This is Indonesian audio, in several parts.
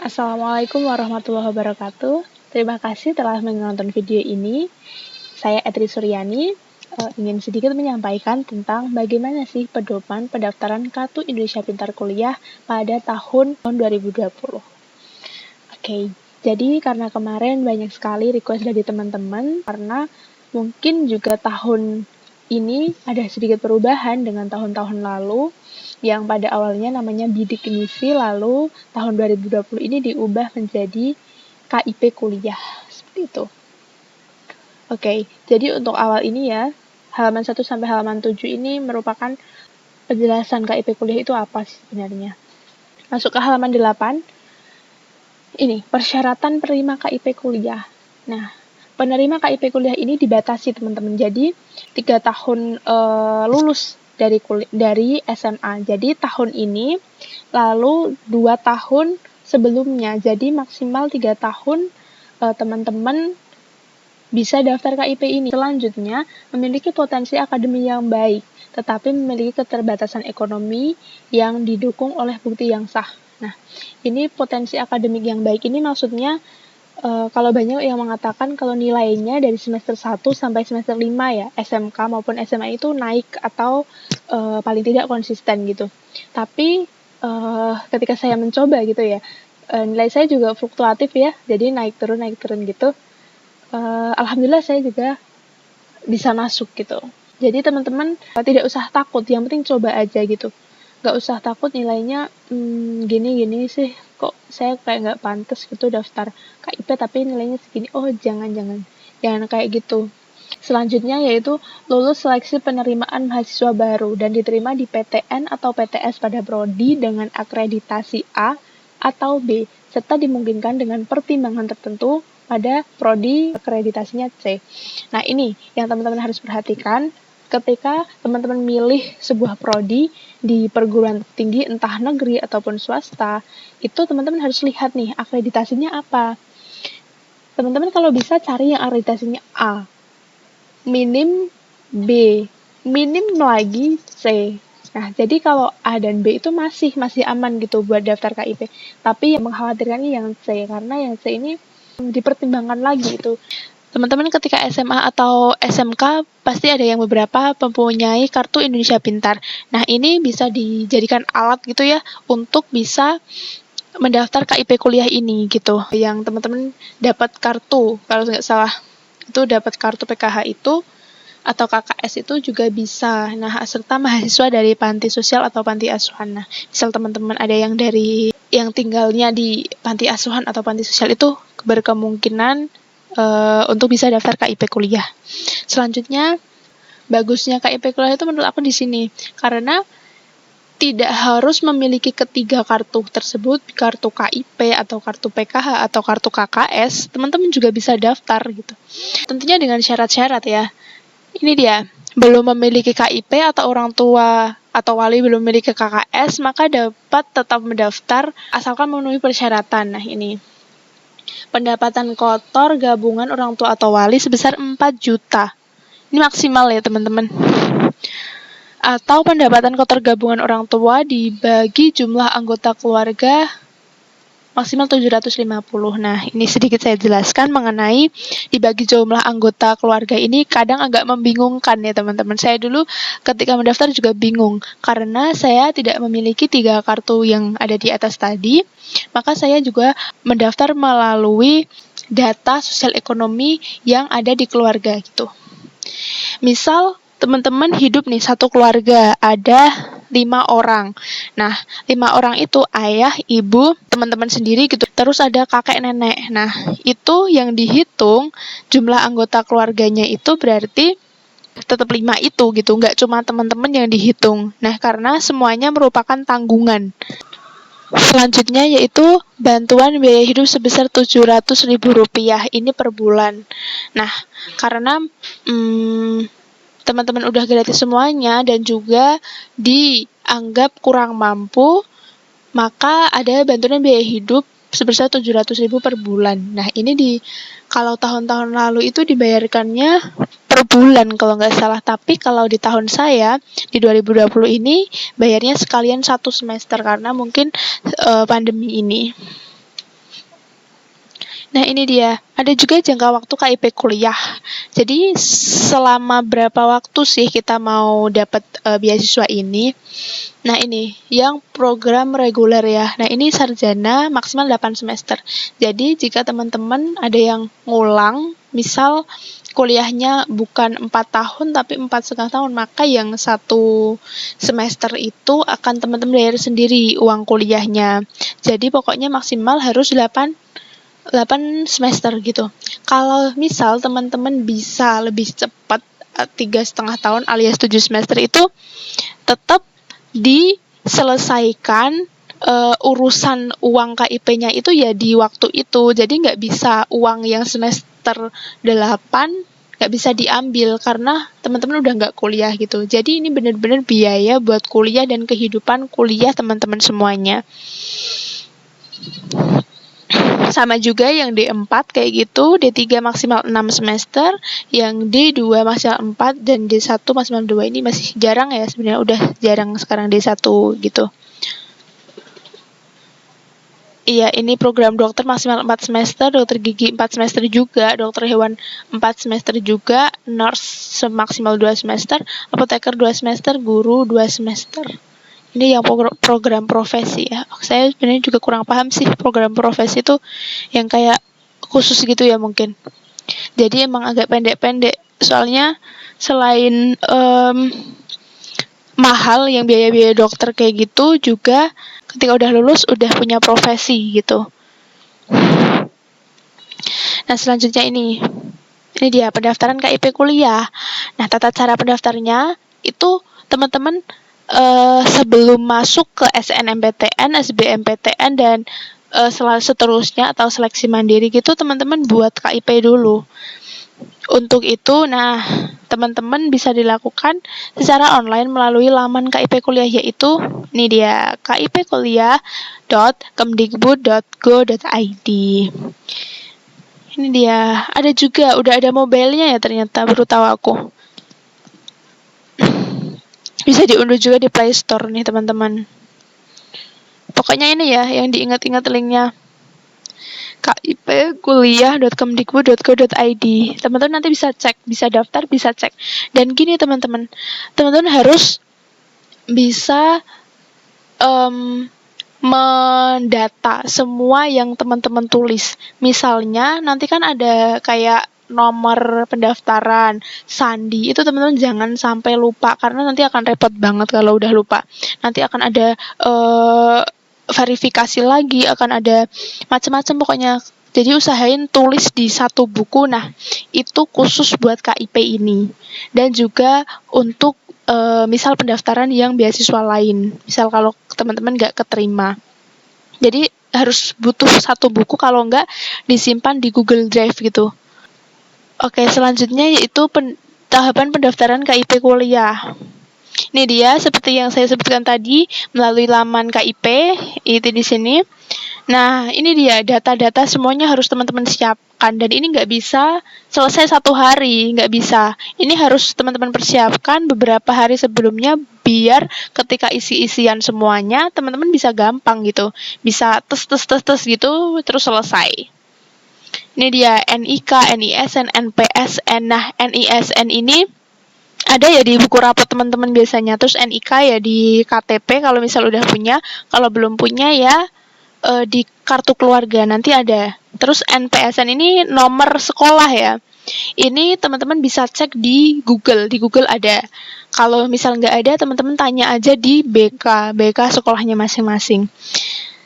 Assalamualaikum warahmatullahi wabarakatuh. Terima kasih telah menonton video ini. Saya Etri Suryani ingin sedikit menyampaikan tentang bagaimana sih pedoman pendaftaran Kartu Indonesia Pintar Kuliah pada tahun 2020. Oke, jadi karena kemarin banyak sekali request dari teman-teman, karena mungkin juga tahun ini ada sedikit perubahan dengan tahun-tahun lalu, yang pada awalnya namanya bidik misi, lalu tahun 2020 ini diubah menjadi KIP kuliah, seperti itu. Oke, jadi untuk awal ini ya, halaman 1 sampai halaman 7 ini merupakan penjelasan KIP kuliah itu apa sebenarnya. Masuk ke halaman 8, ini persyaratan penerima KIP kuliah. Nah, penerima KIP kuliah ini dibatasi teman-teman, jadi 3 tahun lulus dari SMA. Jadi tahun ini, lalu 2 tahun sebelumnya. Jadi maksimal 3 tahun teman-teman bisa daftar KIP ini. Selanjutnya, memiliki potensi akademik yang baik, tetapi memiliki keterbatasan ekonomi yang didukung oleh bukti yang sah. Nah, ini potensi akademik yang baik ini maksudnya kalau banyak yang mengatakan kalau nilainya dari semester 1 sampai semester 5 ya, SMK maupun SMA itu naik atau paling tidak konsisten gitu. Tapi ketika saya mencoba gitu ya, nilai saya juga fluktuatif ya, jadi naik turun gitu. Alhamdulillah saya juga bisa masuk gitu. Jadi teman-teman tidak usah takut, yang penting coba aja gitu. Gak usah takut nilainya gini sih, kok saya kayak gak pantas gitu daftar KIP tapi nilainya segini. Oh jangan kayak gitu. Selanjutnya yaitu lulus seleksi penerimaan mahasiswa baru dan diterima di PTN atau PTS pada prodi dengan akreditasi A atau B, serta dimungkinkan dengan pertimbangan tertentu pada prodi akreditasinya C. Nah ini yang teman-teman harus perhatikan ketika teman-teman milih sebuah prodi di perguruan tinggi entah negeri ataupun swasta, itu teman-teman harus lihat nih akreditasinya apa. Teman-teman kalau bisa cari yang akreditasinya A, minim B, minim lagi C. Nah, jadi kalau A dan B itu masih aman gitu buat daftar KIP. Tapi yang mengkhawatirkannya yang C, karena yang C ini dipertimbangkan lagi itu. Teman-teman ketika SMA atau SMK pasti ada yang beberapa mempunyai kartu Indonesia Pintar. Nah, ini bisa dijadikan alat gitu ya untuk bisa mendaftar KIP kuliah ini gitu. Yang teman-teman dapat kartu, kalau nggak salah itu dapat kartu PKH itu atau KKS itu juga bisa. Nah, serta mahasiswa dari panti sosial atau panti asuhan. Nah, misal teman-teman ada yang dari yang tinggalnya di panti asuhan atau panti sosial itu berkemungkinan untuk bisa daftar KIP kuliah. Selanjutnya, bagusnya KIP kuliah itu menurut aku di sini, karena tidak harus memiliki ketiga kartu tersebut, kartu KIP atau kartu PKH atau kartu KKS, teman-teman juga bisa daftar gitu. Tentunya dengan syarat-syarat ya. Ini dia, belum memiliki KIP atau orang tua atau wali belum memiliki KKS, maka dapat tetap mendaftar asalkan memenuhi persyaratan. Nah, ini. Pendapatan kotor gabungan orang tua atau wali sebesar 4 juta. Ini maksimal ya teman-teman. Atau pendapatan kotor gabungan orang tua dibagi jumlah anggota keluarga maksimal 750. Nah, ini sedikit saya jelaskan mengenai dibagi jumlah anggota keluarga ini kadang agak membingungkan ya teman-teman. Saya dulu ketika mendaftar juga bingung karena saya tidak memiliki 3 kartu yang ada di atas tadi. Maka saya juga mendaftar melalui data sosial ekonomi yang ada di keluarga gitu. Misal teman-teman hidup nih satu keluarga ada 5 orang. Nah, 5 orang itu ayah, ibu, teman-teman sendiri gitu. Terus ada kakek nenek. Nah, itu yang dihitung jumlah anggota keluarganya itu berarti tetap 5 itu gitu. Nggak cuma teman-teman yang dihitung. Nah, karena semuanya merupakan tanggungan. Selanjutnya yaitu bantuan biaya hidup sebesar Rp700.000 ini per bulan. Nah, karena teman-teman udah gratis semuanya dan juga dianggap kurang mampu, maka ada bantuan biaya hidup sebesar 700.000 per bulan. Nah, ini kalau tahun-tahun lalu itu dibayarkannya per bulan kalau nggak salah. Tapi kalau di tahun saya, di 2020 ini, bayarnya sekalian 1 semester karena mungkin pandemi ini. Nah, ini dia. Ada juga jangka waktu KIP kuliah. Jadi, selama berapa waktu sih kita mau dapat beasiswa ini? Nah, ini yang program reguler ya. Nah, ini sarjana maksimal 8 semester. Jadi, jika teman-teman ada yang ngulang, misal kuliahnya bukan 4 tahun tapi 4,5 tahun, maka yang 1 semester itu akan teman-teman bayar sendiri uang kuliahnya. Jadi, pokoknya maksimal harus 8 semester gitu. Kalau misal teman-teman bisa lebih cepat 3,5 tahun alias 7 semester itu tetap diselesaikan urusan uang KIP-nya itu ya di waktu itu. Jadi nggak bisa uang yang semester 8 nggak bisa diambil karena teman-teman udah nggak kuliah gitu. Jadi ini benar-benar biaya buat kuliah dan kehidupan kuliah teman-teman semuanya. Sama juga yang D4 kayak gitu, D3 maksimal 6 semester, yang D2 maksimal 4, dan D1 maksimal 2. Ini masih jarang ya sebenarnya, udah jarang sekarang D1 gitu. Iya, ini program dokter maksimal 4 semester, dokter gigi 4 semester juga, dokter hewan 4 semester juga, nurse maksimal 2 semester, apoteker 2 semester, guru 2 semester. Ini yang program profesi ya. Saya sebenarnya juga kurang paham sih program profesi itu yang kayak khusus gitu ya mungkin. Jadi emang agak pendek-pendek. Soalnya selain mahal yang biaya-biaya dokter kayak gitu, juga ketika udah lulus udah punya profesi gitu. Nah, selanjutnya ini dia pendaftaran KIP kuliah. Nah, tata cara pendaftarnya itu teman-teman sebelum masuk ke SNMPTN, SBMPTN, dan seterusnya atau seleksi mandiri gitu, teman-teman buat KIP dulu. Untuk itu, nah, teman-teman bisa dilakukan secara online melalui laman KIP kuliah, yaitu ini dia, kipkuliah.kemdikbud.go.id. Ini dia, ada juga, udah ada mobile-nya ya ternyata, baru tahu aku. Bisa diunduh juga di Play Store nih teman-teman. Pokoknya ini ya yang diingat-ingat linknya, kipkuliah.kemdikbud.go.id. Teman-teman nanti bisa cek, bisa daftar, bisa cek. Dan gini teman-teman harus bisa mendata semua yang teman-teman tulis. Misalnya nanti kan ada kayak nomor pendaftaran, sandi, itu teman-teman jangan sampai lupa karena nanti akan repot banget kalau udah lupa. Nanti akan ada verifikasi lagi, akan ada macam-macam pokoknya. Jadi usahain tulis di satu buku. Nah, itu khusus buat KIP ini. Dan juga untuk misal pendaftaran yang beasiswa lain. Misal kalau teman-teman nggak keterima. Jadi harus butuh satu buku, kalau nggak disimpan di Google Drive gitu. Oke, selanjutnya yaitu tahapan pendaftaran KIP kuliah. Ini dia seperti yang saya sebutkan tadi melalui laman KIP itu di sini. Nah, ini dia data-data semuanya harus teman-teman siapkan, dan ini nggak bisa selesai 1 hari, nggak bisa. Ini harus teman-teman persiapkan beberapa hari sebelumnya biar ketika isi-isian semuanya teman-teman bisa gampang gitu, bisa tes gitu terus selesai. Ini dia NIK, NISN, NPSN. Nah, NISN ini ada ya di buku rapot teman-teman biasanya. Terus NIK ya di KTP kalau misal udah punya. Kalau belum punya ya di kartu keluarga nanti ada. Terus NPSN ini nomor sekolah ya. Ini teman-teman bisa cek di Google. Di Google ada. Kalau misal nggak ada, teman-teman tanya aja di BK sekolahnya masing-masing.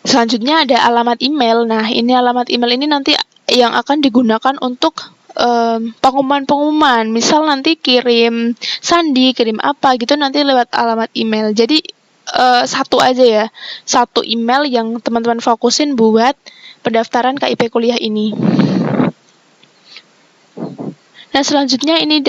Selanjutnya ada alamat email. Nah, ini alamat email ini nanti yang akan digunakan untuk pengumuman. Misal nanti kirim sandi, kirim apa gitu nanti lewat alamat email. Jadi satu aja ya, satu email yang teman-teman fokusin buat pendaftaran KIP kuliah ini. Nah, selanjutnya ini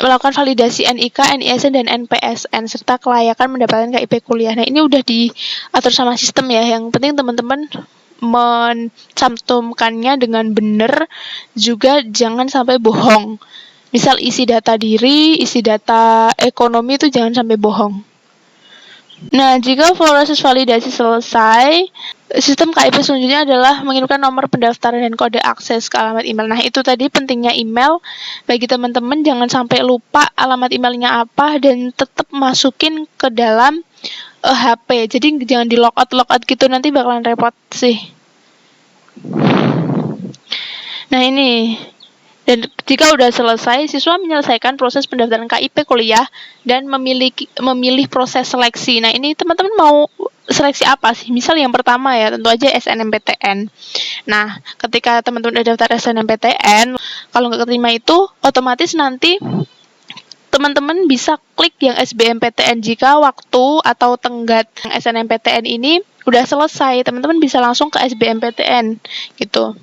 melakukan validasi NIK, NISN, dan NPSN serta kelayakan mendapatkan KIP kuliah. Nah, ini udah diatur sama sistem ya. Yang penting teman-teman mencantumkannya dengan benar, juga jangan sampai bohong. Misal isi data diri, isi data ekonomi itu jangan sampai bohong. Nah, jika proses validasi selesai, sistem KIP selanjutnya adalah mengirimkan nomor pendaftaran dan kode akses ke alamat email. Nah, itu tadi pentingnya email. Bagi teman-teman, jangan sampai lupa alamat emailnya apa dan tetap masukin ke dalam HP. Jadi jangan di logout gitu, nanti bakalan repot sih. Nah, ini. Dan jika udah selesai, siswa menyelesaikan proses pendaftaran KIP kuliah dan memilih proses seleksi. Nah, ini teman-teman mau seleksi apa sih? Misal yang pertama ya, tentu aja SNMPTN. Nah, ketika teman-teman udah daftar SNMPTN, kalau nggak keterima itu, otomatis nanti teman-teman bisa klik yang SBMPTN jika waktu atau tenggat SNMPTN ini udah selesai. Teman-teman bisa langsung ke SBMPTN gitu.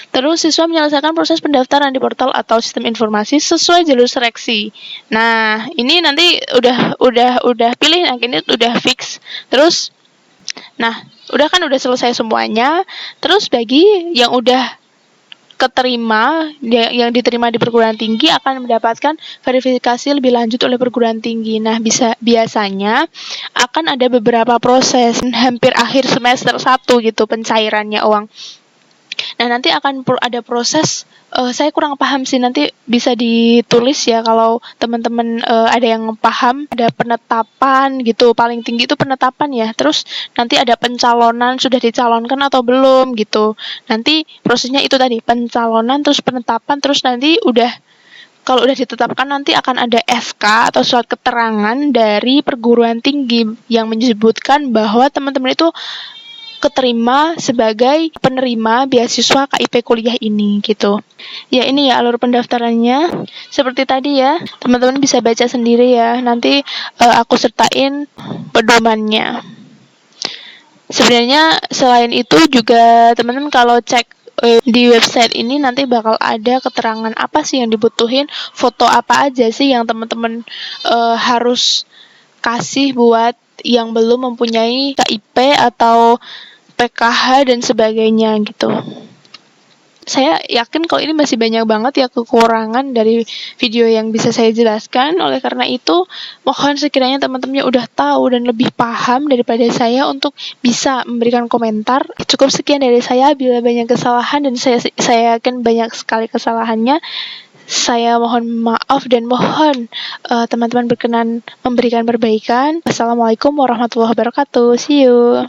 Terus siswa menyelesaikan proses pendaftaran di portal atau sistem informasi sesuai jalur seleksi. Nah, ini nanti udah pilih, nah ini udah fix. Terus nah, udah selesai semuanya. Terus bagi yang udah keterima, yang diterima di perguruan tinggi akan mendapatkan verifikasi lebih lanjut oleh perguruan tinggi. Nah, biasanya akan ada beberapa proses hampir akhir semester 1 gitu pencairannya uang. Nah, nanti akan ada proses, saya kurang paham sih, nanti bisa ditulis ya kalau teman-teman ada yang paham. Ada penetapan gitu, paling tinggi itu penetapan ya. Terus nanti ada pencalonan, sudah dicalonkan atau belum gitu. Nanti prosesnya itu tadi, pencalonan, terus penetapan, terus nanti kalau udah ditetapkan nanti akan ada SK atau surat keterangan dari perguruan tinggi yang menyebutkan bahwa teman-teman itu keterima sebagai penerima beasiswa KIP kuliah ini gitu. Ya, ini ya alur pendaftarannya. Seperti tadi ya, teman-teman bisa baca sendiri ya. Nanti aku sertain pedomannya. Sebenarnya selain itu juga teman-teman kalau cek di website ini nanti bakal ada keterangan apa sih yang dibutuhin, foto apa aja sih yang teman-teman harus kasih buat yang belum mempunyai KIP atau PKH dan sebagainya gitu. Saya yakin kalau ini masih banyak banget ya kekurangan dari video yang bisa saya jelaskan. Oleh karena itu, mohon sekiranya teman-temannya udah tahu dan lebih paham daripada saya untuk bisa memberikan komentar. Cukup sekian dari saya. Bila banyak kesalahan dan saya yakin banyak sekali kesalahannya, saya mohon maaf dan mohon teman-teman berkenan memberikan perbaikan. Wassalamualaikum warahmatullahi wabarakatuh. See you.